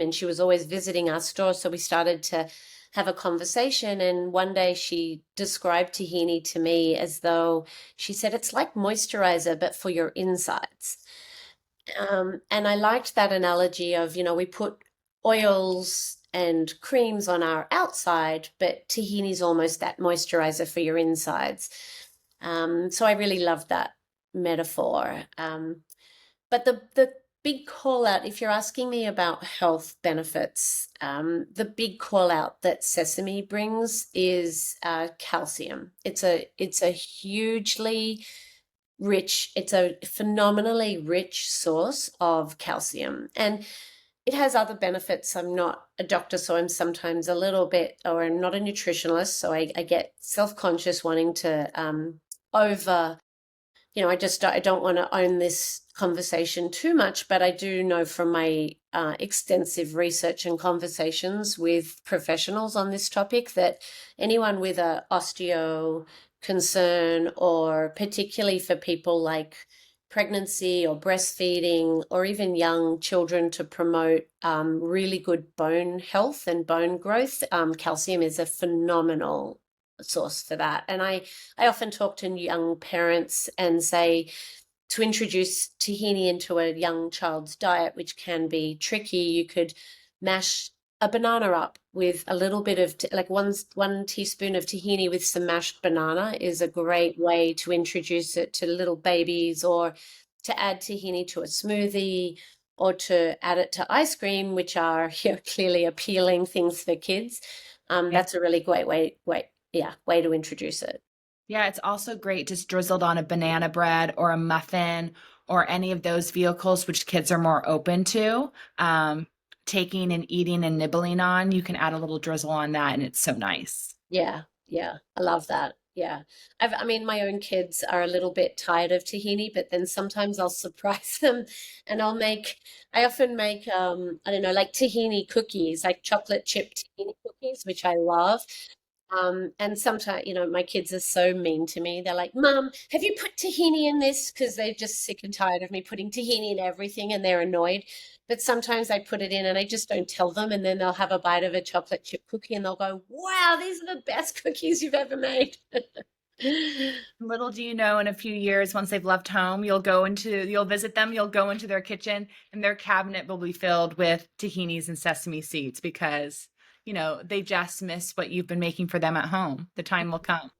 and she was always visiting our store. So we started to have a conversation. And one day she described tahini to me as though she said, it's like moisturizer, but for your insides. And I liked that analogy of, we put oils and creams on our outside, but tahini's almost that moisturizer for your insides. So I really loved that metaphor. But the big call out, if you're asking me about health benefits, the big call out that sesame brings is calcium. It's a hugely rich, it's a phenomenally rich source of calcium. And it has other benefits. I'm not a doctor, so I'm sometimes a little bit, or I'm not a nutritionalist, so I get self-conscious wanting to over, I don't want to own this conversation too much, but I do know from my extensive research and conversations with professionals on this topic that anyone with a osteo concern, or particularly for people like pregnancy or breastfeeding or even young children to promote really good bone health and bone growth, calcium is a phenomenal source for that. And I often talk to young parents and say to introduce tahini into a young child's diet, which can be tricky, you could mash a banana up with a little bit of like one teaspoon of tahini with some mashed banana is a great way to introduce it to little babies, or to add tahini to a smoothie, or to add it to ice cream, which are clearly appealing things for kids. That's a really great way to introduce it. Yeah, it's also great just drizzled on a banana bread or a muffin or any of those vehicles which kids are more open to. Taking and eating and nibbling on, you can add a little drizzle on that and it's so nice. Yeah, yeah, I love that. Yeah. I mean, my own kids are a little bit tired of tahini, but then sometimes I'll surprise them and I often make, I don't know, like tahini cookies, like chocolate chip tahini cookies, which I love. And sometimes, my kids are so mean to me. They're like, Mom, have you put tahini in this? Because they're just sick and tired of me putting tahini in everything and they're annoyed. But sometimes I put it in and I just don't tell them. And then they'll have a bite of a chocolate chip cookie and they'll go, wow, these are the best cookies you've ever made. Little do you know, in a few years, once they've left home, you'll visit them, you'll go into their kitchen, and their cabinet will be filled with tahinis and sesame seeds because, they just miss what you've been making for them at home. The time will come.